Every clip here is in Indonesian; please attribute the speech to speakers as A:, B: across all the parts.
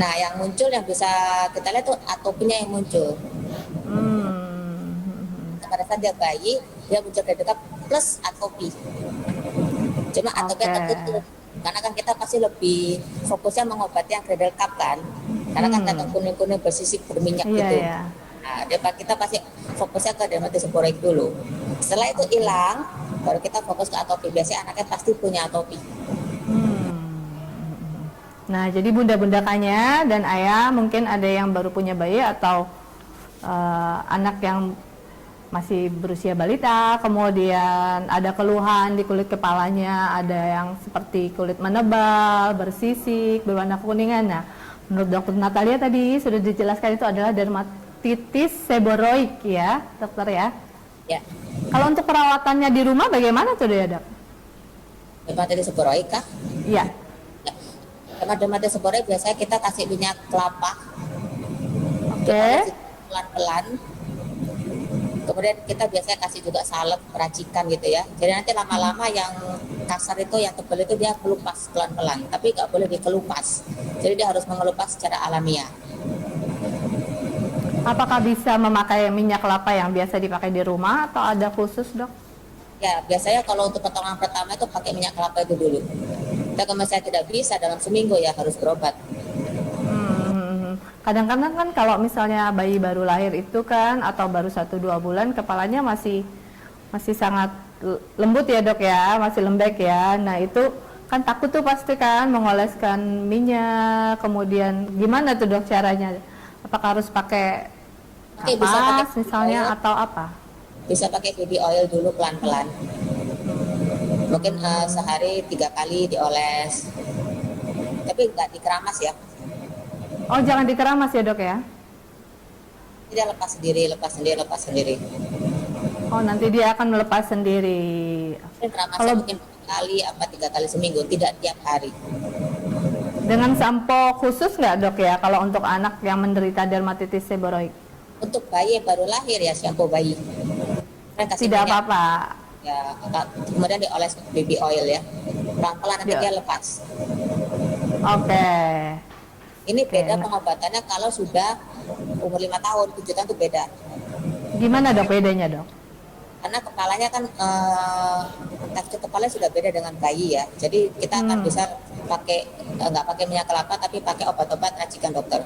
A: Nah, yang muncul yang bisa kita lihat tuh atopinya yang muncul. Pada saat dia bayi, dia muncul radel cup plus atopi. Cuma atopnya
B: Oke.
A: tertutup. Karena kan kita pasti lebih fokusnya mengobati yang radel cup kan. Karena kan kata kuning-kuning bersisik berminyak
B: Iya
A: gitu.
B: ya.
A: Nah, kita pasti fokusnya ke dermatitis seborrheic dulu. Setelah itu
B: Oke.
A: hilang, baru kita fokus ke atopi. Biasanya anaknya pasti punya atopi.
B: Nah, jadi bunda-bunda Kanya dan ayah mungkin ada yang baru punya bayi atau anak yang masih berusia balita, kemudian ada keluhan di kulit kepalanya, ada yang seperti kulit menebal, bersisik, berwarna kekuningan. Nah, menurut Dokter Natalia tadi sudah dijelaskan itu adalah dermatitis seborrheic ya, dokter ya.
A: Ya,
B: Kalau untuk perawatannya di rumah bagaimana tuh ya, Dok?
A: dermatitis seborrheic kah?
B: Iya.
A: Ya. Karena dermatitis seborrheic biasanya kita kasih minyak kelapa,
B: Oke.
A: dioles pelan-pelan. Kemudian kita biasanya kasih juga salep racikan gitu ya. Jadi nanti lama-lama yang kasar itu, yang tebal itu dia kelupas pelan-pelan. Tapi nggak boleh dikelupas. Jadi dia harus mengelupas secara alamiah.
B: Apakah bisa memakai minyak kelapa yang biasa dipakai di rumah atau ada khusus, Dok?
A: Ya, biasanya kalau untuk pertolongan pertama itu pakai minyak kelapa itu dulu. Dan kalau saya tidak bisa dalam seminggu ya harus berobat.
B: Kadang-kadang kan kalau misalnya bayi baru lahir itu kan atau baru 1-2 bulan kepalanya masih masih sangat lembut ya, Dok ya, masih lembek ya. Nah, itu kan takut tuh pasti kan mengoleskan minyak, kemudian gimana tuh, Dok, caranya? Apakah harus pakai
A: Oke, bisa pakai
B: kapas
A: baby oil,
B: misalnya atau apa?
A: bisa pakai baby oil dulu pelan-pelan. Mungkin sehari 3 kali dioles. Tapi nggak dikeramas ya.
B: Oh, jangan dikeramas ya, Dok ya.
A: Tidak, lepas sendiri, lepas sendiri, lepas sendiri.
B: Oh, nanti dia akan melepas sendiri.
A: Mungkin keramasnya
B: Kalau
A: mungkin 2 kali apa 3 kali seminggu, tidak tiap hari.
B: dengan sampo khusus nggak, Dok ya, kalau untuk anak yang menderita dermatitis seborrheic?
A: Untuk bayi yang baru lahir ya shampoo bayi. Kan kasih
B: Tidak
A: minyak
B: apa-apa.
A: ya, kemudian dioles baby oil ya. Pelan-pelan nanti
B: Ya.
A: dia lepas.
B: Oke.
A: Ini
B: Oke.
A: beda
B: Nah,
A: pengobatannya kalau sudah umur 5 tahun, 7 tahun itu beda.
B: gimana, Dok, bedanya, Dok?
A: Karena kepalanya kan tekstur kepalanya sudah beda dengan bayi ya. Jadi kita akan bisa pakai nggak pakai minyak kelapa tapi pakai obat-obat racikan dokter.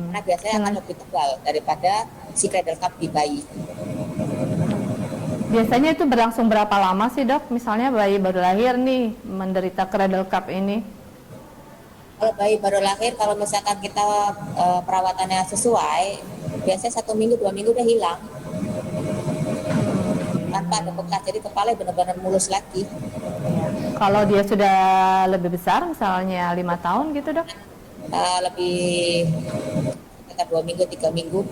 A: Karena biasanya akan
B: Dengan
A: lebih tebal daripada si cradle cup di bayi.
B: biasanya itu berlangsung berapa lama sih, Dok? Misalnya bayi baru lahir nih menderita cradle cup ini.
A: Kalau bayi baru lahir, kalau misalkan kita perawatannya sesuai, biasanya 1 minggu 2 minggu udah hilang tanpa ada bekas. Jadi kepala benar-benar mulus lagi.
B: Kalau dia sudah lebih besar, misalnya 5 tahun gitu, Dok?
A: Lebih sekitar 2 minggu 3 minggu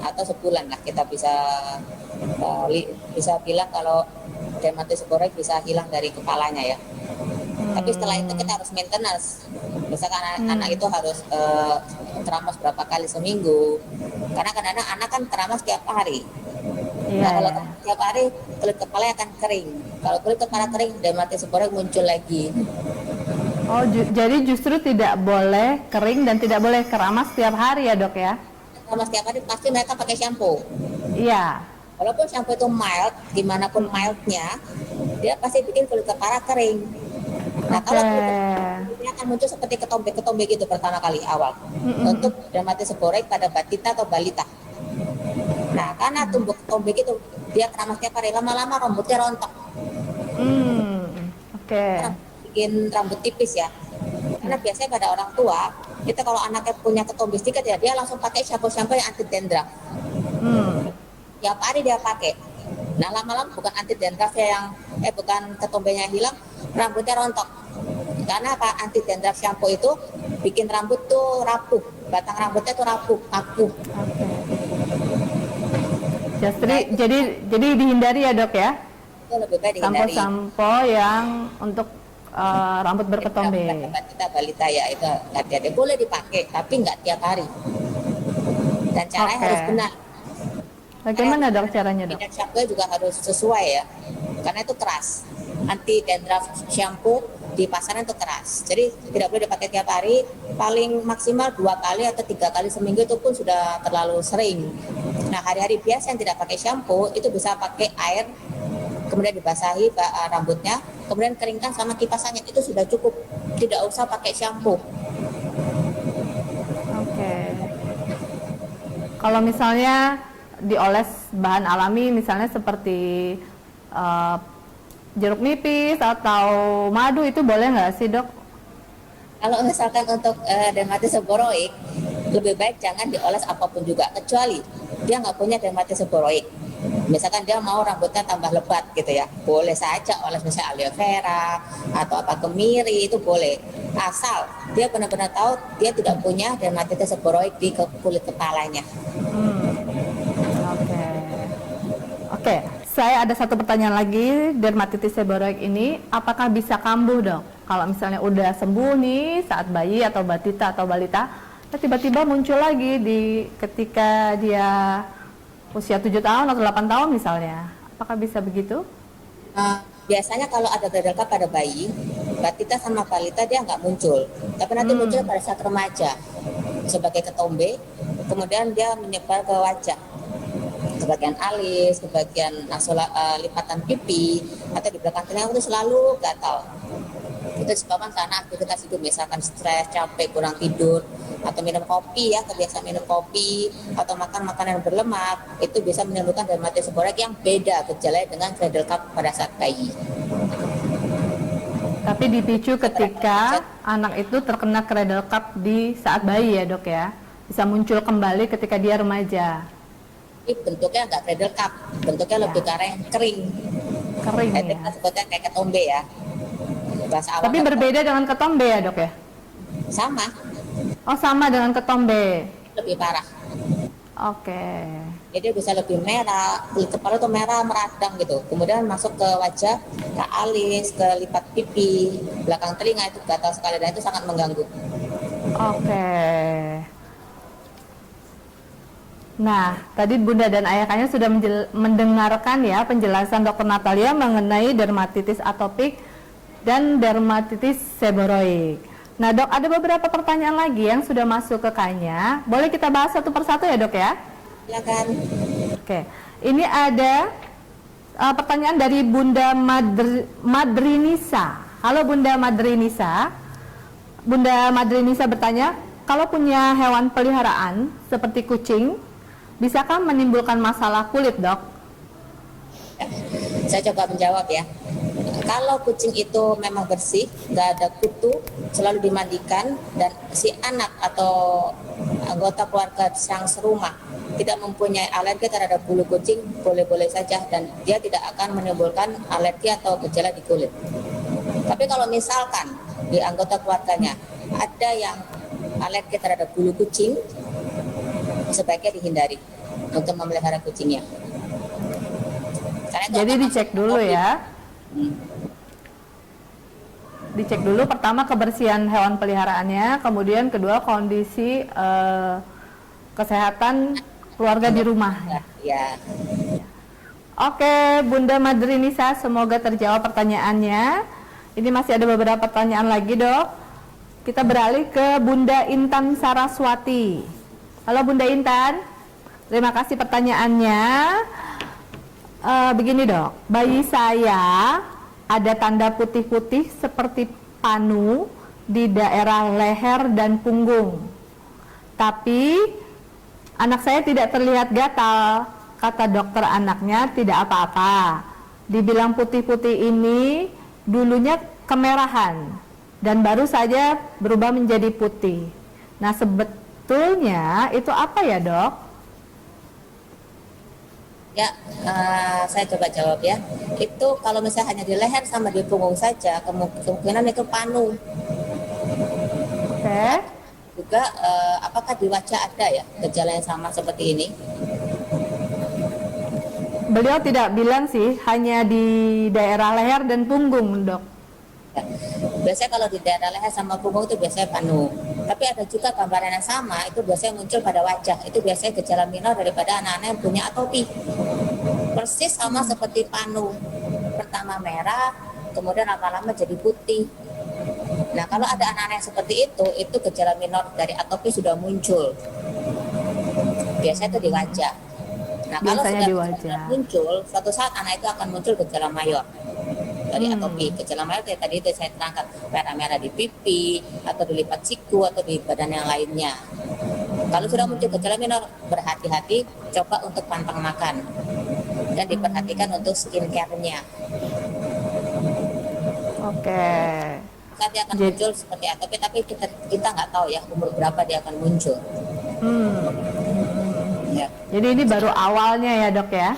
A: atau sebulan lah kita bisa bisa bilang kalau dermatitis seborrheic bisa hilang dari kepalanya ya. Tapi setelah itu kita harus maintenance. Misalkan anak itu harus keramas berapa kali seminggu. Karena kadang-kadang anak kan keramas tiap hari.
B: Iya,
A: Nah, kalau
B: ya.
A: tiap hari kulit kepalanya akan kering. Kalau kulit kepala kering, dermatitis seborrheic muncul lagi.
B: Oh, jadi justru tidak boleh kering dan tidak boleh keramas setiap hari ya, Dok ya?
A: Keramas tiap hari pasti mereka pakai shampoo.
B: Iya.
A: Walaupun shampoo itu mild, dimanapun mildnya, dia pasti bikin kulit kepala kering. Nah, kalau
B: Oke.
A: kulit kepala ini akan muncul seperti ketombe-ketombe gitu pertama kali awal. Untuk dermatitis seborrheic pada batita atau balita. Nah, karena tumbuh ketombe gitu, dia keramas tiap hari, lama-lama rambutnya rontok.
B: Oke.
A: Bikin rambut tipis ya. Karena biasanya pada orang tua, kita kalau anaknya punya ketombe sedikit ya, dia langsung pakai shampoo-shampoo yang anti dandruff. Tiap hari dia pakai. Nah, lama-lama bukan anti dandruff yang bukan ketombenya yang hilang, rambutnya rontok. Karena apa? Anti dandruff shampoo itu bikin rambut tuh rapuh, batang rambutnya tuh rapuh, kaku.
B: Jadi,
A: Nah, itu
B: jadi dihindari ya, Dok ya?
A: lebih baik dihindari.
B: Sampo-sampo yang untuk rambut berketombe.
A: Kita balita ya itu hati-hati, boleh dipakai tapi nggak tiap hari. Dan caranya
B: Oke.
A: harus benar.
B: Bagaimana, Dok, caranya, Dok?
A: Minyak shampoo juga harus sesuai ya, karena itu keras. Anti dandruff shampoo di pasaran itu keras. Jadi tidak boleh dipakai tiap hari, paling maksimal 2 kali atau 3 kali seminggu itu pun sudah terlalu sering. Nah, hari-hari biasa yang tidak pakai shampoo itu bisa pakai air, kemudian dibasahi rambutnya, kemudian keringkan sama kipas angin, itu sudah cukup. Tidak usah pakai shampoo.
B: Oke. Kalau misalnya dioles bahan alami, misalnya seperti jeruk nipis atau madu, itu boleh nggak sih, Dok?
A: Kalau misalkan untuk dermatitis seboroik, lebih baik jangan dioles apapun juga, kecuali dia nggak punya dermatitis seboroik. Misalkan dia mau rambutnya tambah lebat gitu ya, boleh saja oles misalnya aloe vera atau apa kemiri, itu boleh. Asal dia benar-benar tahu dia tidak punya dermatitis seboroik di kulit kepalanya.
B: Oke. Oke, saya ada satu pertanyaan lagi. Dermatitis seboroik ini apakah bisa kambuh, Dok? Kalau misalnya udah sembuh nih saat bayi atau batita atau balita, tiba-tiba muncul lagi ketika dia usia 7 tahun atau 8 tahun misalnya. Apakah bisa begitu?
A: Biasanya kalau ada gatal kap pada bayi, batita sama balita dia nggak muncul, tapi nanti muncul pada saat remaja sebagai ketombe, kemudian dia menyebar ke wajah, ke bagian alis, ke bagian lipatan pipi, atau di belakang telinga itu selalu gatal. Itu disebabkan karena aktivitas hidup, misalkan stres, capek, kurang tidur, atau minum kopi ya, kebiasaan minum kopi, atau makan makanan yang berlemak, itu bisa menimbulkan dermatitis seboroik yang beda gejalanya dengan cradle cap pada saat bayi.
B: Tapi dipicu ketika anak itu terkena cradle cap di saat bayi ya, Dok ya? Bisa muncul kembali ketika dia remaja.
A: Ini bentuknya nggak cradle cap, bentuknya lebih ke arah yang kering.
B: Kering ya.
A: Kita sebutnya kayak ketombe ya.
B: Tapi berbeda dengan ketombe ya, Dok ya?
A: Sama.
B: Oh, sama dengan ketombe.
A: Lebih parah.
B: Oke.
A: Jadi bisa lebih merah, kulit kepala itu merah meradang gitu. Kemudian masuk ke wajah, ke alis, ke lipat pipi, belakang telinga itu gatal sekali dan itu sangat mengganggu.
B: Oke. Nah, tadi Bunda dan Ayah kayaknya sudah mendengarkan ya penjelasan Dr. Natalia mengenai dermatitis atopik dan dermatitis seboroik. Nah, Dok, ada beberapa pertanyaan lagi yang sudah masuk ke Kanya. Boleh kita bahas satu persatu ya, Dok ya?
A: Silakan.
B: Oke. Ini ada pertanyaan dari Bunda Madrinisa. Halo Bunda Madrinisa. Bunda Madrinisa bertanya, kalau punya hewan peliharaan seperti kucing, bisakah menimbulkan masalah kulit, Dok?
A: Saya coba menjawab ya. Kalau kucing itu memang bersih, nggak ada kutu, selalu dimandikan, dan si anak atau anggota keluarga yang serumah tidak mempunyai alergi terhadap bulu kucing, boleh-boleh saja, dan dia tidak akan menimbulkan alergi atau gejala di kulit. Tapi kalau misalkan di anggota keluarganya ada yang alergi terhadap bulu kucing, sebaiknya dihindari untuk memelihara kucingnya.
B: Jadi dicek dulu ya. Dicek dulu pertama kebersihan hewan peliharaannya, kemudian kedua kondisi kesehatan keluarga di rumah.
A: Ya.
B: Oke, Bunda Madrinisa, semoga terjawab pertanyaannya. Ini masih ada beberapa pertanyaan lagi, Dok. Kita beralih ke Bunda Intan Saraswati. Halo Bunda Intan, terima kasih pertanyaannya. Begini, Dok, bayi saya ada tanda putih-putih seperti panu di daerah leher dan punggung. Tapi anak saya tidak terlihat gatal. Kata dokter anaknya tidak apa-apa. Dibilang putih-putih ini dulunya kemerahan dan baru saja berubah menjadi putih. Nah, sebetulnya itu apa ya, Dok?
A: Ya, saya coba jawab ya. Itu kalau misalnya hanya di leher sama di punggung saja, kemungkinan itu panu.
B: Oke.
A: Juga apakah di wajah ada ya gejala yang sama seperti ini?
B: Beliau tidak bilang sih, hanya di daerah leher dan punggung, Dok.
A: Ya. Biasanya kalau di daerah leher sama punggung itu biasanya panu. Tapi ada juga gambaran yang sama, itu biasanya muncul pada wajah. Itu biasanya gejala minor daripada anak-anak yang punya atopi. Persis sama seperti panu. Pertama merah, kemudian lama-lama jadi putih. Nah, kalau ada anak-anak yang seperti itu gejala minor dari atopi sudah muncul. Biasanya itu di wajah. Nah, kalau
B: Biasanya
A: sudah
B: di
A: gejala
B: wajah.
A: muncul, suatu saat anak itu akan muncul gejala mayor dari
B: Hmm.
A: atopi. Gejala mayor tadi itu saya terangkan, merah-merah di pipi, atau di lipat siku, atau di badan yang lainnya. Kalau sudah muncul gejala minor, berhati-hati, coba untuk pantang makan. Dan diperhatikan untuk skincare-nya.
B: Oke.
A: Saat dia akan
B: Jadi-
A: muncul seperti atopi, tapi kita nggak tahu ya umur berapa dia akan muncul.
B: Hmm.
A: Ya.
B: Jadi ini baru awalnya ya dok ya?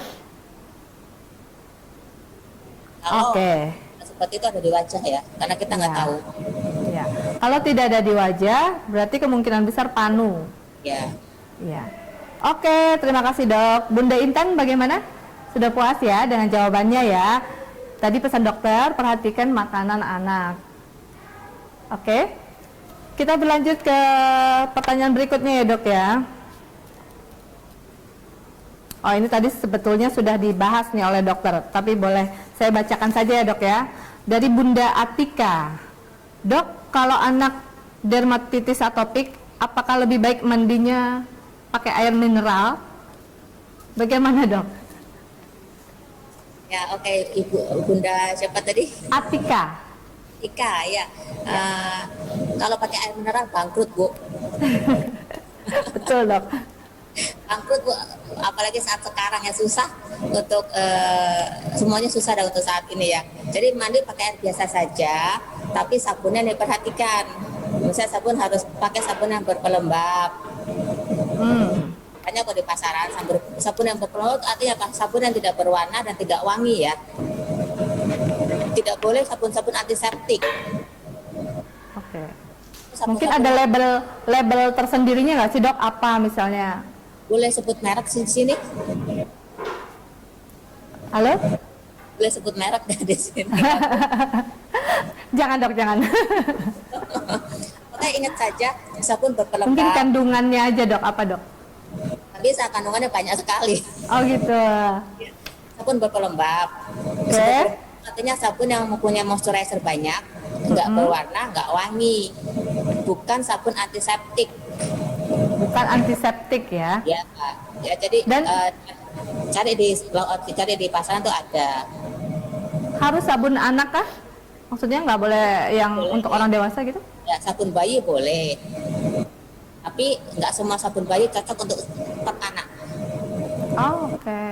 A: Kalau
B: Oke.
A: seperti itu ada di wajah ya, karena kita nggak
B: Ya.
A: tahu.
B: Ya. Kalau tidak ada di wajah, berarti kemungkinan besar panu.
A: Ya.
B: Ya. Oke, terima kasih dok. Bunda Intan bagaimana? Sudah puas ya dengan jawabannya ya? Tadi pesan dokter, perhatikan makanan anak. Oke. Kita berlanjut ke pertanyaan berikutnya ya dok ya. Oh ini tadi sebetulnya sudah dibahas nih oleh dokter, tapi boleh saya bacakan saja ya dok ya. Dari Bunda Atika. Dok, kalau anak dermatitis atopik, apakah lebih baik mandinya pakai air mineral? Bagaimana dok?
A: Ya, oke, Ibu Bunda siapa tadi?
B: Atika.
A: Ika ya. Kalau pakai air mineral bangkrut, Bu.
B: Betul dok.
A: Bangkrut, Bu. Apalagi saat sekarang ya susah untuk semuanya susah dah untuk saat ini ya. Jadi mandi pakai air biasa saja, tapi sabunnya diperhatikan. Misalnya sabun harus pakai sabun yang berpelembab. Hanya kalau di pasaran sabun yang berpelembab artinya apa? Sabun yang tidak berwarna dan tidak wangi ya. Tidak boleh sabun-sabun antiseptik.
B: Oke.
A: Sabun
B: Mungkin ada label tersendirinya nggak sih dok? Apa misalnya?
A: boleh sebut merek di sini?
B: Halo?
A: Boleh sebut merek di sini.
B: Jangan dok, jangan.
A: Oke, ingat saja sabun
B: Mungkin
A: berpelembab.
B: kandungannya aja dok, apa dok?
A: Bisa kandungannya banyak sekali.
B: Oh gitu.
A: Sabun berpelembab.
B: Oke.
A: Artinya sabun yang mempunyai moisturizer banyak, nggak berwarna, nggak wangi. Bukan sabun antiseptik.
B: Bukan antiseptik ya.
A: Ya, ya jadi
B: Dan-
A: cari di pasaran tuh ada.
B: Harus sabun anak kah? Maksudnya nggak boleh yang
A: Boleh.
B: untuk orang dewasa gitu?
A: Ya, sabun bayi boleh. Tapi nggak semua sabun bayi cocok untuk per anak.
B: Oh, oke.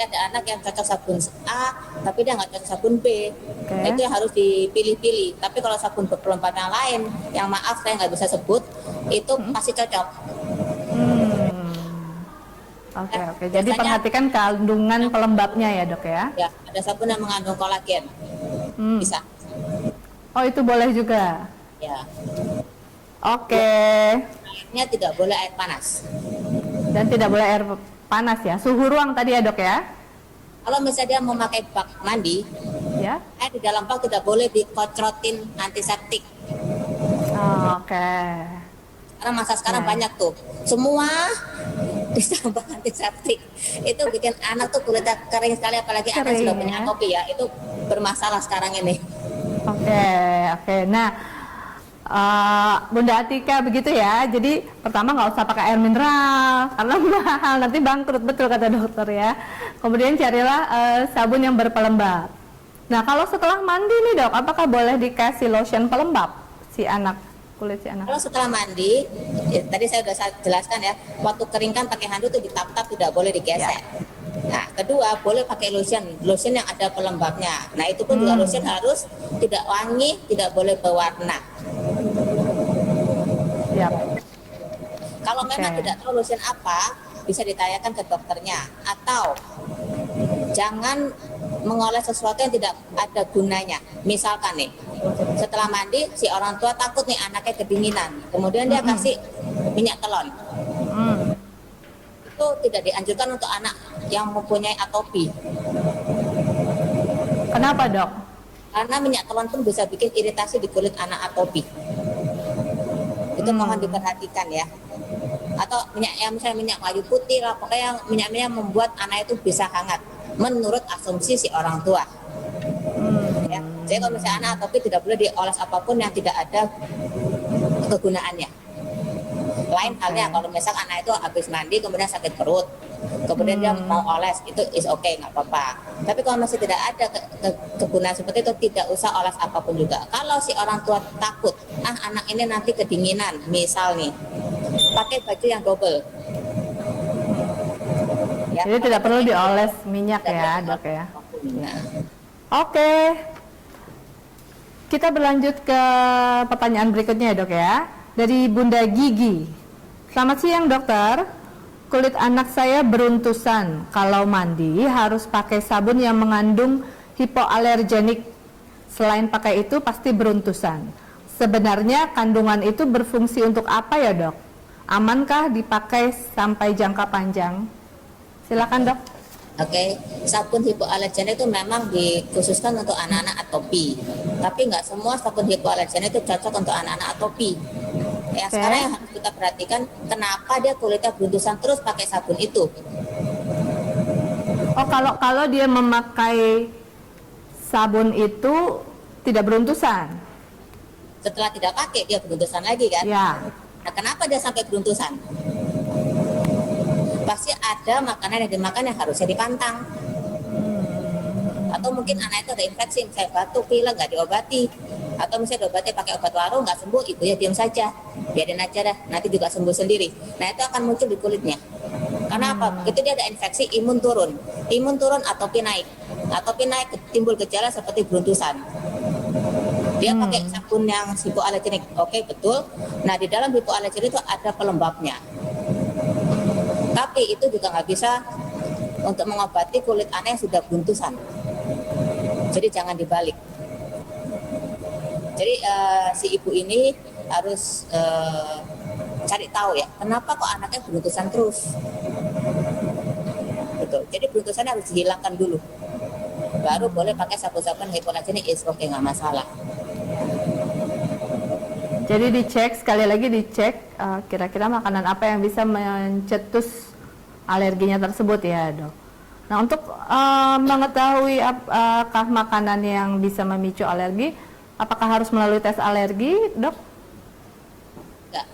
A: Ada anak yang cocok sabun A, tapi dia nggak cocok sabun B.
B: Oke.
A: Itu yang harus dipilih-pilih. Tapi kalau sabun berpelembab yang lain, yang maaf saya nggak bisa sebut, itu pasti cocok.
B: Oke, oke. Jadi
A: Biasanya-
B: perhatikan kandungan pelembabnya ya dok ya.
A: Ya, ada sabun yang mengandung kolagen. Bisa.
B: Oh itu boleh juga.
A: Ya.
B: Oke.
A: Airnya tidak boleh air panas.
B: Dan tidak boleh air panas ya. Suhu ruang tadi ya dok ya.
A: Kalau misalnya dia mau pakai bak mandi,
B: Ya.
A: air di dalam bak tidak boleh dikocrotin antiseptik.
B: Oh, oke.
A: Karena masa sekarang
B: Ya.
A: banyak tuh, semua ditambah antiseptik. Itu bikin anak tuh kulitnya kering sekali, apalagi anak
B: Kering,
A: sudah punya
B: ya.
A: atopi ya. Itu bermasalah sekarang ini.
B: Oke, oke. Nah, Bunda Atika begitu ya. Jadi pertama nggak usah pakai air mineral karena mahal, nanti bangkrut, betul kata dokter ya. Kemudian carilah sabun yang berpelembab. Nah, kalau setelah mandi nih dok, apakah boleh dikasih lotion pelembab si anak, kulit si anak?
A: Kalau setelah mandi, ya, tadi saya sudah jelaskan ya, waktu keringkan pakai handuk tuh ditap-tap, tidak boleh digesek. Nah, kedua boleh pakai lotion yang ada pelembabnya. Nah, itu pun juga lotion harus tidak wangi, tidak boleh berwarna.
B: Siap.
A: Kalau memang
B: Oke.
A: tidak tahu lotion apa, bisa ditanyakan ke dokternya. Atau jangan mengoles sesuatu yang tidak ada gunanya. Misalkan nih, setelah mandi si orang tua takut nih anaknya kedinginan, kemudian dia kasih minyak telon. Itu tidak dianjurkan untuk anak yang mempunyai atopi.
B: Kenapa dok?
A: Karena minyak telon pun bisa bikin iritasi di kulit anak atopi. Itu mohon diperhatikan ya. Atau minyak yang misalnya minyak kayu putih lah, pokoknya minyak-minyak yang membuat anak itu bisa hangat menurut asumsi si orang tua. Ya. Jadi kalau misalnya anak atopi tidak boleh dioles apapun yang tidak ada kegunaannya. Lain halnya kalau misal anak itu habis mandi kemudian sakit perut, kemudian dia mau oles, itu is okay, nggak apa-apa. Tapi kalau masih tidak ada kegunaan seperti itu, tidak usah oles apapun juga. Kalau si orang tua takut, anak ini nanti kedinginan, misal nih, pakai baju yang double. Ya,
B: jadi tidak perlu dioles minyak ya dok ya.
A: Nah.
B: Oke, kita berlanjut ke pertanyaan berikutnya ya dok ya, dari Bunda Gigi. Selamat siang dokter, kulit anak saya beruntusan, kalau mandi harus pakai sabun yang mengandung hipoalergenik. Selain pakai itu pasti beruntusan. Sebenarnya kandungan itu berfungsi untuk apa ya dok? Amankah dipakai sampai jangka panjang? Silakan dok.
A: Oke, sabun hipoalergen itu memang dikhususkan untuk anak-anak atopi. Tapi nggak semua sabun hipoalergen itu cocok untuk anak-anak atopi. Ya, sekarang yang harus kita perhatikan, kenapa dia kulitnya beruntusan terus pakai sabun itu.
B: Oh, kalau dia memakai sabun itu tidak beruntusan?
A: Setelah tidak pakai, dia beruntusan lagi kan?
B: Ya.
A: Nah, kenapa dia sampai beruntusan? Pasti ada makanan yang dimakan yang harusnya dipantang. Atau mungkin anak itu ada infeksi, misalnya batuk, pilek, nggak diobati. Atau misalnya diobati pakai obat warung, nggak sembuh, ibu ya diam saja. Biarin aja dah, nanti juga sembuh sendiri. Nah, itu akan muncul di kulitnya. Karena apa? Begitu dia ada infeksi, imun turun. Imun turun, atopi naik. Atopi naik, timbul gejala seperti beruntusan. Dia pakai sabun yang hipoalergenik. Oke, betul. Nah, di dalam hipoalergen itu ada pelembabnya. Tapi itu juga nggak bisa untuk mengobati kulit anak yang sudah beruntusan. Jadi jangan dibalik. Jadi si ibu ini harus cari tahu ya, kenapa kok anaknya beruntusan terus. Betul. Jadi beruntusan harus dihilangkan dulu. Baru boleh pakai sabun-sabun hipoalergenik, is oke, nggak masalah.
B: Jadi dicek, sekali lagi dicek kira-kira makanan apa yang bisa mencetus alerginya tersebut ya dok. Nah, untuk mengetahui apakah makanan yang bisa memicu alergi, apakah harus melalui tes alergi dok?
A: Enggak.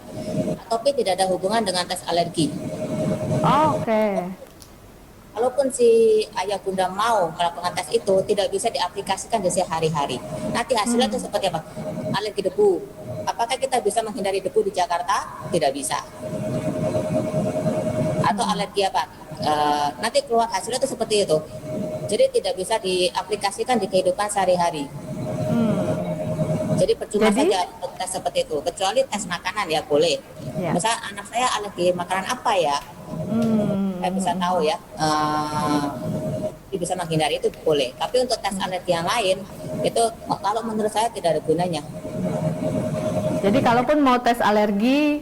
A: Atopi tidak ada hubungan dengan tes alergi.
B: Oke.
A: Kalaupun si ayah bunda mau melakukan tes itu, tidak bisa diaplikasikan di sehari-hari. Nanti hasilnya itu seperti apa? Alergi debu. Apakah kita bisa menghindari debu di Jakarta? Tidak bisa. Atau alergi apa? Nanti keluar hasilnya itu seperti itu. Jadi tidak bisa diaplikasikan di kehidupan sehari-hari. Jadi percuma saja untuk tes seperti itu. Kecuali tes makanan ya boleh. Ya. Misalnya anak saya alergi makanan apa ya? Saya bisa tahu ya. Bisa menghindari itu boleh. Tapi untuk tes alergi yang lain itu kalau menurut saya tidak ada gunanya.
B: Jadi kalaupun mau tes alergi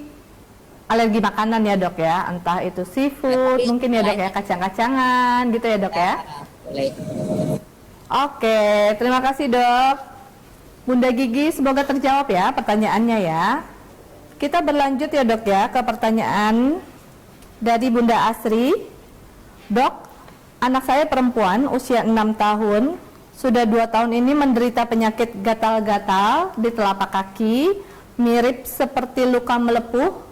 B: makanan ya dok ya, entah itu seafood, ya, mungkin ya dok ya, kacang-kacangan gitu ya dok ya.
A: Boleh.
B: Oke, terima kasih dok. Bunda Gigi, semoga terjawab ya pertanyaannya ya. Kita berlanjut ya dok ya ke pertanyaan dari Bunda Asri. Dok, anak saya perempuan usia 6 tahun, sudah 2 tahun ini menderita penyakit gatal-gatal di telapak kaki, mirip seperti luka melepuh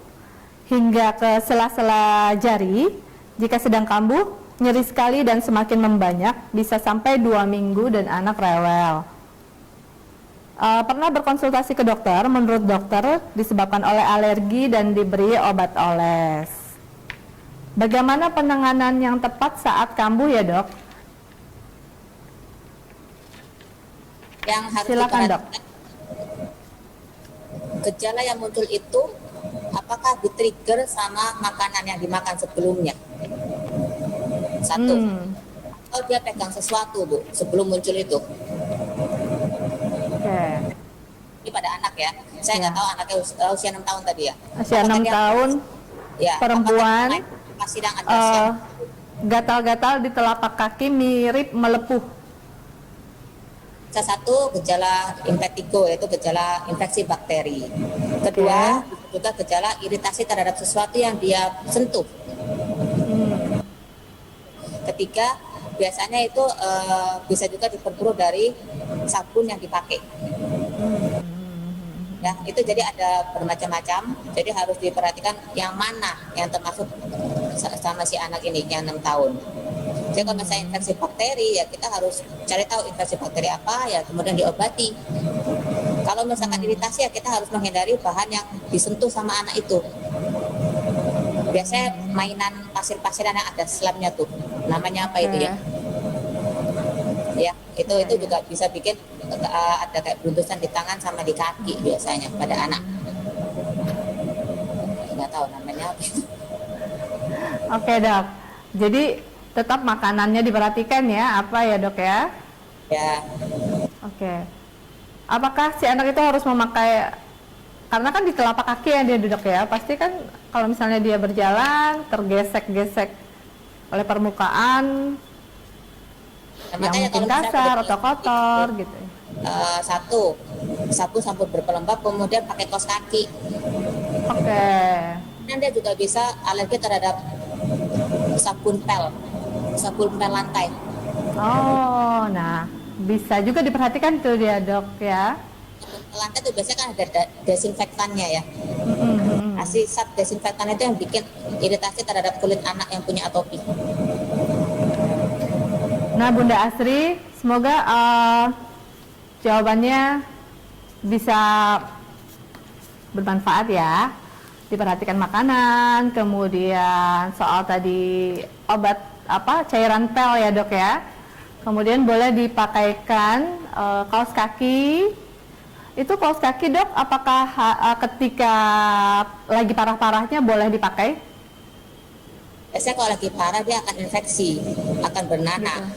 B: hingga ke sela-sela jari. Jika sedang kambuh, nyeri sekali dan semakin membanyak, bisa sampai 2 minggu dan anak rewel. Pernah berkonsultasi ke dokter, menurut dokter disebabkan oleh alergi dan diberi obat oles. Bagaimana penanganan yang tepat saat kambuh ya dok?
A: Yang harus
B: silakan dok.
A: Gejala yang muncul itu apakah di-trigger sama makanan yang dimakan sebelumnya? Satu, atau dia pegang sesuatu bu sebelum muncul itu. Ini pada anak ya, saya nggak tahu anaknya usia 6 tahun tadi ya.
B: Usia 6 tahun, ya, perempuan, gatal-gatal di telapak kaki mirip melepuh.
A: Salah satu gejala impetigo, yaitu gejala infeksi bakteri. Kedua, juga gejala iritasi terhadap sesuatu yang dia sentuh. Ketiga, biasanya itu bisa juga diperburuk dari sabun yang dipakai. Ya, itu jadi ada bermacam-macam. Jadi harus diperhatikan yang mana yang termasuk sama si anak ini yang 6 tahun. Jadi kalau misalnya infeksi bakteri, ya kita harus cari tahu infeksi bakteri apa, ya kemudian diobati. Kalau misalkan iritasi, ya kita harus menghindari bahan yang disentuh sama anak itu. Biasanya mainan pasir-pasiran yang ada selamnya tuh, namanya apa itu ya? Ya, itu juga bisa bikin ada kayak beruntusan di tangan sama di kaki biasanya pada anak. Nggak tahu namanya apa.
B: Oke dok, jadi tetap makanannya diperhatikan ya, apa ya dok ya?
A: Ya.
B: Oke. Apakah si anak itu harus memakai, karena kan di telapak kaki yang dia duduk ya, pasti kan kalau misalnya dia berjalan tergesek-gesek oleh permukaan
A: Nah,
B: yang mungkin kasar atau kotor gitu.
A: Satu, sabun berpelembab, kemudian pakai kaos kaki.
B: Oke.
A: Dan dia juga bisa alergi terhadap sabun pel lantai.
B: Oh, nah bisa juga diperhatikan tuh dia dok ya.
A: Sabun lantai itu biasanya kan ada desinfektannya ya. Zat desinfektan itu yang bikin iritasi terhadap kulit anak yang punya atopi.
B: Nah Bunda Asri, semoga jawabannya bisa bermanfaat ya. Diperhatikan makanan, kemudian soal tadi obat cairan pel ya dok ya. Kemudian boleh dipakaikan kaos kaki. Itu kaos kaki dok, apakah ketika lagi parah-parahnya boleh dipakai?
A: Biasanya kalau lagi parah dia akan infeksi, akan bernanah.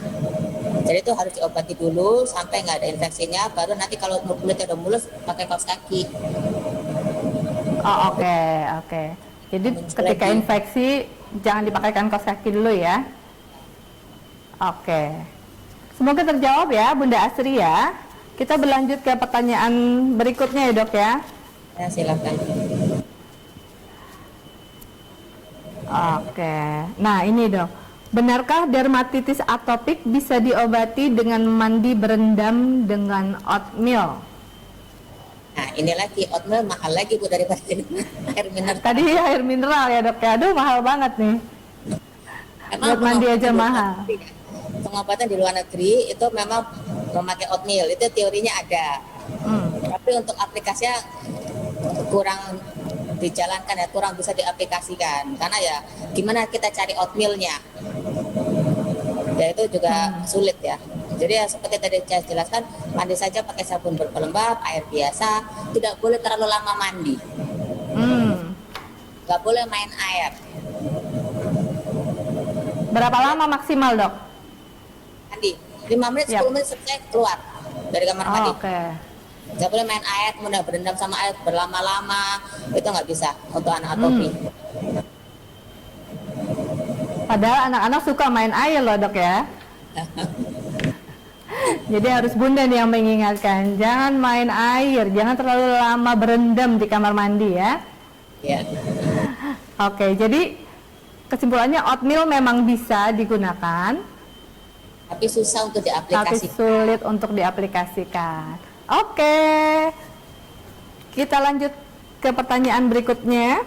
A: Jadi itu harus diobati dulu sampai nggak ada infeksinya, baru nanti kalau kulitnya udah mulus pakai kaos kaki.
B: Oh oke. Jadi ketika infeksi jangan dipakaikan kaos kaki dulu ya. Oke. Semoga terjawab ya Bunda Asri ya. Kita berlanjut ke pertanyaan berikutnya ya dok ya.
A: Ya silakan.
B: Oke. Nah ini dok, benarkah dermatitis atopik bisa diobati dengan mandi berendam dengan oatmeal?
A: Nah ini lagi oatmeal mahal lagi Bu daripada air mineral.
B: Tadi air mineral ya dok ya, aduh mahal banget nih. Buat mandi aja mahal.
A: Pengobatan di luar negeri itu memang memakai oatmeal, itu teorinya ada. Tapi untuk aplikasinya kurang dijalankan ya, kurang bisa diaplikasikan karena ya gimana kita cari oatmealnya ya itu juga sulit ya. Jadi ya seperti tadi saya jelaskan, mandi saja pakai sabun berpelembab, air biasa, tidak boleh terlalu lama mandi, nggak boleh main air.
B: Berapa lama maksimal dok?
A: Mandi 5 menit 10 menit selesai keluar dari kamar mandi.
B: Oke.
A: Nggak boleh main air kemudian berendam sama air berlama-lama, itu nggak bisa untuk anak atopi.
B: Padahal anak-anak suka main air loh dok ya. Jadi harus Bunda nih yang mengingatkan, jangan main air, jangan terlalu lama berendam di kamar mandi ya.
A: Ya.
B: Oke, jadi kesimpulannya oatmeal memang bisa digunakan,
A: Tapi susah untuk
B: tapi
A: diaplikasikan.
B: sulit untuk diaplikasikan. Oke, kita lanjut ke pertanyaan berikutnya.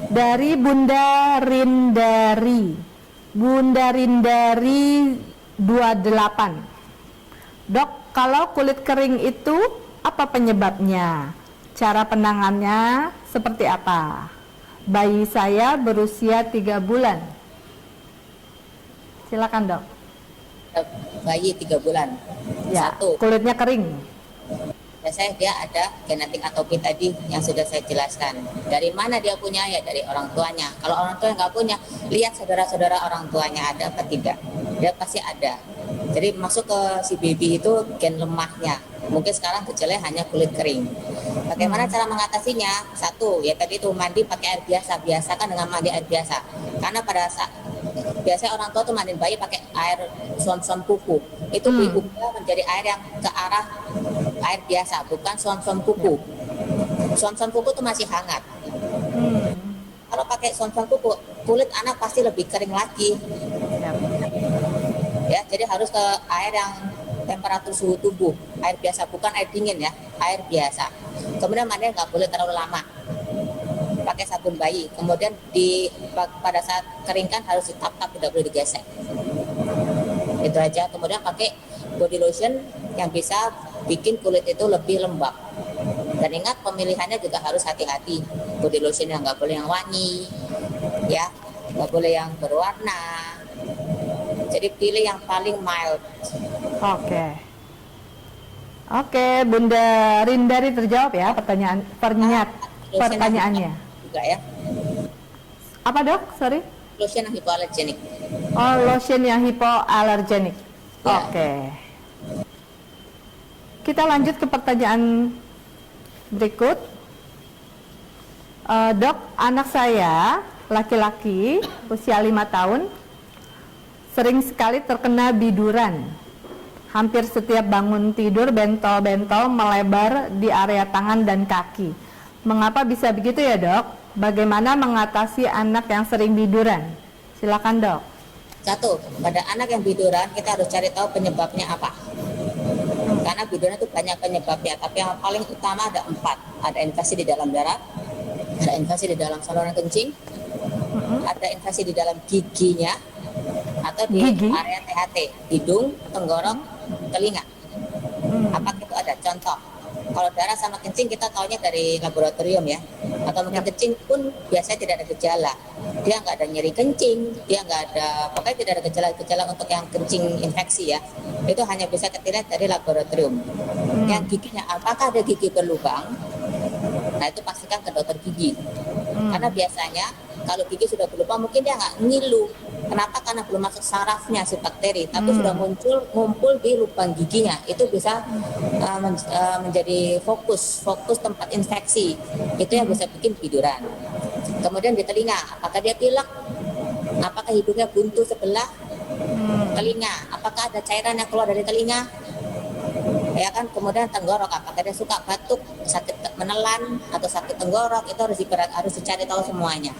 B: Dari Bunda Rindari 28. Dok, kalau kulit kering itu apa penyebabnya? Cara penangannya seperti apa? Bayi saya berusia 3 bulan. Silakan dok.
A: Bayi 3 bulan.
B: Ya,
A: Satu,
B: kulitnya kering.
A: biasanya dia ada genetik atopi tadi yang sudah saya jelaskan. Dari mana dia punya? Ya dari orang tuanya. Kalau orang tua nggak punya, lihat saudara-saudara orang tuanya ada apa tidak. Dia pasti ada. Jadi masuk ke si baby itu gen lemahnya. Mungkin sekarang gejalanya hanya kulit kering. Bagaimana cara mengatasinya? Satu, ya tadi itu mandi pakai air biasa. Biasakan dengan mandi air biasa. Karena pada saat biasanya orang tua tuh mandiin bayi pakai air suam-suam kuku. Itu diubah menjadi air yang ke arah air biasa, bukan suam-suam kuku. Suam-suam kuku itu masih hangat. Kalau kalau pakai sound kuku, kulit anak pasti lebih kering lagi.
B: Siap.
A: Ya, jadi harus ke air yang temperatur suhu tubuh, air biasa, bukan air dingin ya, air biasa. Kemudian mandinya nggak boleh terlalu lama, pakai sabun bayi. Kemudian pada saat keringkan harus ditap-tap, tidak boleh digesek. Itu aja. Kemudian pakai body lotion yang bisa bikin kulit itu lebih lembab. Dan ingat, pemilihannya juga harus hati-hati. Body lotion yang nggak boleh yang wangi, ya, nggak boleh yang berwarna. Jadi pilih yang paling mild.
B: Oke. Oke, Bunda Rindari terjawab ya pertanyaannya.
A: Juga ya.
B: Apa dok? Sorry.
A: Lotion yang hypoallergenic.
B: Oh, lotion yang hypoallergenic.
A: Ya.
B: Oke. Kita lanjut ke pertanyaan berikut. Dok, anak saya laki-laki usia 5 tahun sering sekali terkena biduran. Hampir setiap bangun tidur bentol-bentol melebar di area tangan dan kaki. Mengapa bisa begitu ya dok? Bagaimana mengatasi anak yang sering biduran? Silakan dok.
A: Satu, pada anak yang biduran kita harus cari tahu penyebabnya apa. Karena biduran itu banyak penyebabnya, tapi yang paling utama ada 4. Ada infeksi di dalam darah, ada infeksi di dalam saluran kencing, ada infeksi di dalam giginya, atau di area THT, hidung, tenggorok, telinga. Apakah itu ada? Contoh, kalau darah sama kencing kita taunya dari laboratorium ya, atau mungkin kencing pun biasanya tidak ada gejala. Dia nggak ada nyeri kencing, dia nggak ada, pokoknya tidak ada gejala-gejala untuk yang kencing infeksi ya. Itu hanya bisa kita lihat dari laboratorium. Yang giginya, apakah ada gigi berlubang? Nah itu pastikan ke dokter gigi. Karena biasanya kalau gigi sudah berlubang mungkin dia nggak ngilu. Kenapa? Karena belum masuk sarafnya si bakteri, tapi sudah ngumpul di lubang giginya. Itu bisa menjadi fokus tempat infeksi. Itu yang bisa bikin biduran. Kemudian di telinga, apakah dia pilek? Apakah hidungnya buntu sebelah? Telinga, apakah ada cairan yang keluar dari telinga? Ya kan. Kemudian tenggorok, apakah dia suka batuk, sakit menelan atau sakit tenggorok? Itu harus dicari tahu semuanya.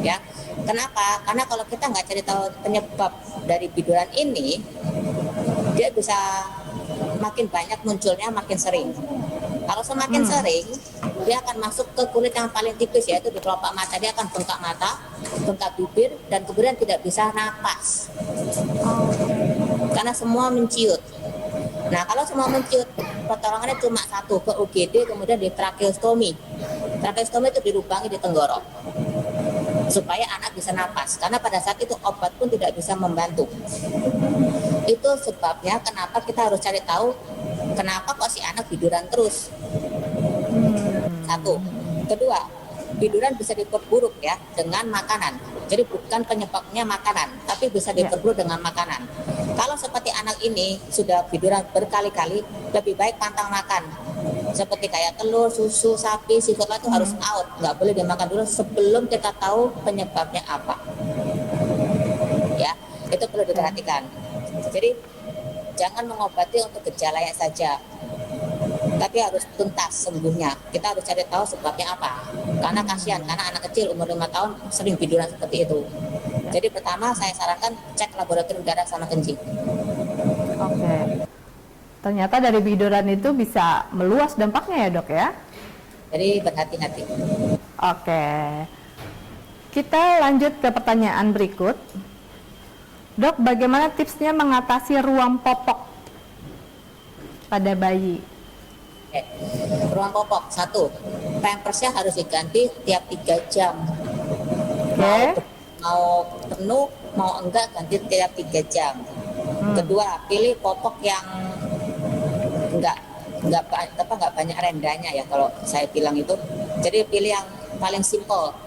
A: Ya, kenapa? Karena kalau kita nggak cari tahu penyebab dari biduran ini, dia bisa makin banyak munculnya, makin sering. Kalau semakin sering, dia akan masuk ke kulit yang paling tipis, yaitu di kelopak mata. Dia akan bengkak mata, bengkak bibir, dan kemudian tidak bisa napas. Karena semua menciut. Nah, kalau semua menciut, pertolongannya cuma satu, ke UGD, kemudian di tracheostomy. Tracheostomy itu dilubangi di tenggorok, supaya anak bisa napas. Karena pada saat itu obat pun tidak bisa membantu. Itu sebabnya kenapa kita harus cari tahu kenapa kok si anak biduran terus. Satu. Kedua, biduran bisa diperburuk ya dengan makanan. Jadi bukan penyebabnya makanan, tapi bisa diperburuk dengan makanan. Kalau seperti anak ini sudah biduran berkali-kali, lebih baik pantang makan. Seperti kayak telur, susu, sapi, seafood itu harus out. Nggak boleh dimakan dulu sebelum kita tahu penyebabnya apa. Ya, itu perlu diperhatikan. Jadi jangan mengobati untuk gejalanya saja, tapi harus tuntas sembuhnya. Kita harus cari tahu sebabnya apa. Karena kasihan, karena anak kecil umur 5 tahun sering biduran seperti itu. Jadi pertama saya sarankan cek laboratorium darah sama kencing.
B: Oke. Ternyata dari biduran itu bisa meluas dampaknya ya dok ya?
A: Jadi berhati-hati.
B: Oke. Kita lanjut ke pertanyaan berikut. Dok, bagaimana tipsnya mengatasi ruam popok pada bayi?
A: Oke. Ruang popok, satu, pampersnya harus diganti tiap 3 jam. Mau penuh, mau enggak ganti tiap 3 jam. Kedua, pilih popok yang enggak banyak rendahnya ya kalau saya bilang itu. Jadi pilih yang paling simple.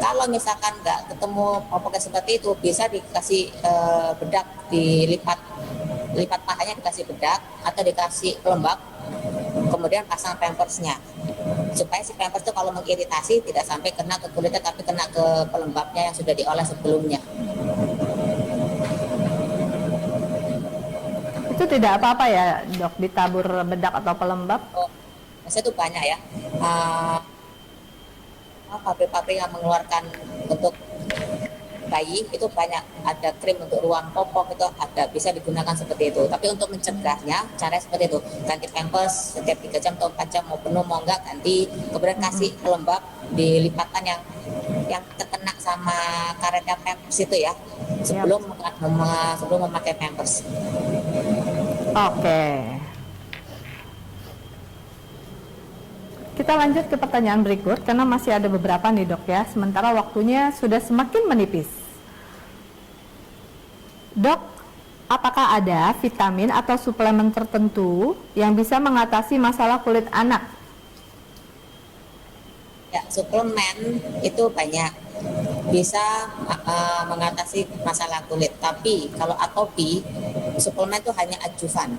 A: Kalau misalkan nggak ketemu popoknya seperti itu, bisa dikasih bedak, lipat pahanya, dikasih bedak atau dikasih pelembab, kemudian pasang pampersnya, supaya si pampers itu kalau mengiritasi tidak sampai kena ke kulitnya, tapi kena ke pelembabnya yang sudah dioles sebelumnya.
B: Itu tidak apa-apa ya dok, ditabur bedak atau pelembab?
A: Biasanya itu banyak ya. pabrik-pabrik yang mengeluarkan untuk bayi itu banyak, ada krim untuk ruang popok itu ada, bisa digunakan seperti itu. Tapi untuk mencegahnya cara seperti itu, ganti pampers setiap 3 jam atau 4 jam, mau penuh mau enggak ganti, kemudian kasih pelembab di lipatan yang terkena sama karetnya pampers itu ya, sebelum memakai pampers.
B: Oke. Kita lanjut ke pertanyaan berikut karena masih ada beberapa nih dok ya, sementara waktunya sudah semakin menipis. Dok, apakah ada vitamin atau suplemen tertentu yang bisa mengatasi masalah kulit anak?
A: Ya, suplemen itu banyak, bisa mengatasi masalah kulit. Tapi kalau atopi, suplemen itu hanya adjuvan.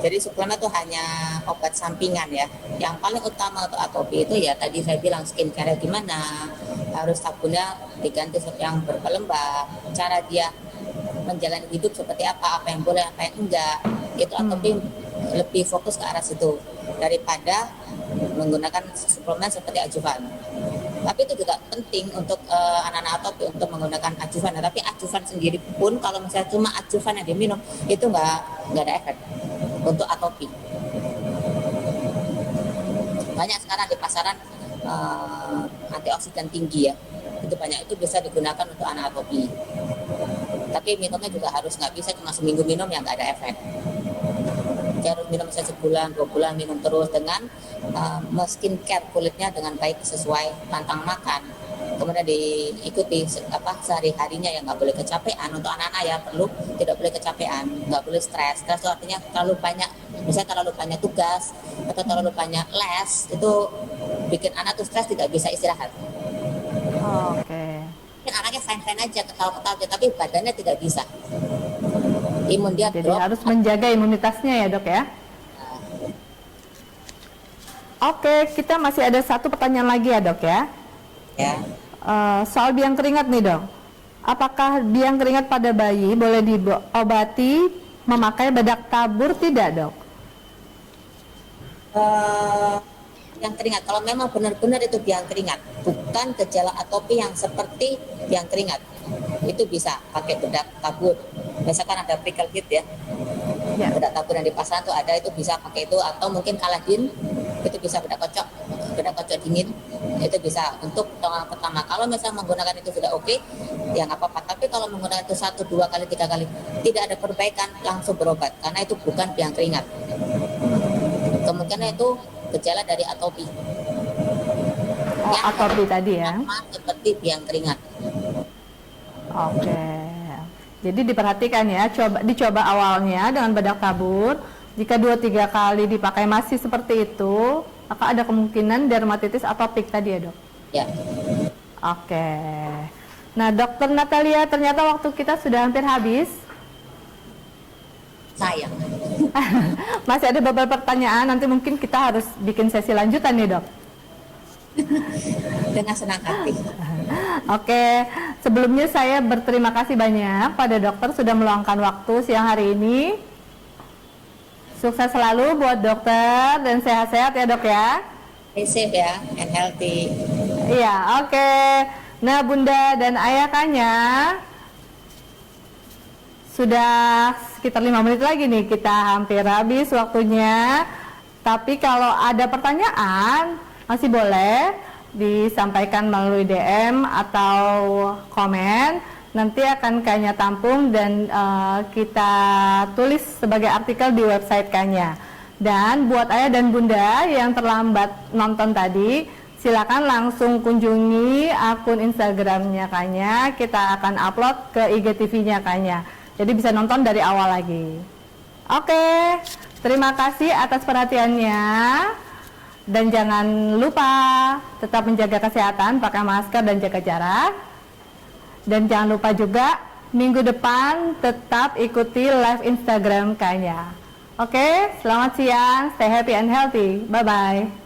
A: Jadi suplemen itu hanya obat sampingan ya. Yang paling utama untuk atopi itu ya tadi saya bilang skincare gimana, harus sabunnya diganti yang berpelembab, cara dia menjalani hidup seperti apa yang boleh, apa yang enggak. Itu atopi lebih fokus ke arah situ daripada menggunakan suplemen seperti adjuvan. Tapi itu juga penting untuk anak-anak atopi untuk menggunakan adjuvan. Tapi adjuvan sendiri pun kalau misalnya cuma adjuvan yang diminum itu nggak ada efek untuk atopi. Banyak sekarang di pasaran antioksidan tinggi ya, itu banyak, itu bisa digunakan untuk anak atopi. Tapi minumnya juga harus, nggak bisa cuma seminggu minum yang nggak ada efek. Dia harus minum misalnya sebulan, 2 bulan minum terus dengan skincare kulitnya dengan baik sesuai pantang makan. Kemudian diikuti sehari-harinya, yang nggak boleh kecapean. Untuk anak-anak ya tidak boleh kecapean, nggak boleh stres. Stres itu artinya terlalu banyak, misalnya terlalu banyak tugas atau terlalu banyak les, itu bikin anak tuh stres, tidak bisa istirahat.
B: Oke.
A: Mungkin anaknya fine-fine aja, ketawa-ketawa aja, tapi badannya tidak bisa. Imun dia
B: Jadi
A: drop.
B: harus menjaga imunitasnya ya dok ya. Oke, kita masih ada satu pertanyaan lagi ya dok ya.
A: Ya.
B: Soal biang keringat nih dok. Apakah biang keringat pada bayi boleh diobati memakai bedak tabur tidak dok?
A: Yang keringat, kalau memang benar-benar itu biang keringat, bukan gejala atopi yang seperti biang keringat, itu bisa pakai bedak tabur. Misalkan ada prickle heat ya, bedak tabur yang di pasaran tuh ada, itu bisa pakai itu. Atau mungkin Aladin itu bisa bedak kocok dingin, itu bisa untuk pertama. Kalau misalnya menggunakan itu sudah oke, ya nggak apa-apa. Tapi kalau menggunakan itu 1, 2 kali, 3 kali tidak ada perbaikan, langsung berobat karena itu bukan biang keringat. Kemungkinan itu gejala dari atopi.
B: Atopi tadi ya.
A: Seperti biang keringat.
B: Oke. Jadi diperhatikan ya, dicoba awalnya dengan bedak tabur. Jika 2-3 kali dipakai masih seperti itu, maka ada kemungkinan dermatitis atopik tadi ya dok?
A: Ya.
B: Oke. Nah dokter Natalia, ternyata waktu kita sudah hampir habis.
A: Sayang.
B: Masih ada beberapa pertanyaan, nanti mungkin kita harus bikin sesi lanjutan nih dok.
A: Dengan senang hati.
B: Oke, sebelumnya saya berterima kasih banyak pada dokter sudah meluangkan waktu siang hari ini. Sukses selalu buat dokter dan sehat-sehat ya dok ya.
A: Stay safe ya, and healthy.
B: Iya, oke. Nah bunda dan ayah Kanya, sudah sekitar 5 menit lagi nih, kita hampir habis waktunya. Tapi kalau ada pertanyaan masih boleh disampaikan melalui DM atau komen. Nanti akan Kanya tampung dan kita tulis sebagai artikel di website Kanya. Dan buat ayah dan bunda yang terlambat nonton tadi, silakan langsung kunjungi akun Instagramnya Kanya. Kita akan upload ke IGTV-nya Kanya. Jadi bisa nonton dari awal lagi. Oke, terima kasih atas perhatiannya. Dan jangan lupa tetap menjaga kesehatan, pakai masker dan jaga jarak. Dan jangan lupa juga minggu depan tetap ikuti live Instagram Kanya. Oke, selamat siang, stay happy and healthy. Bye-bye.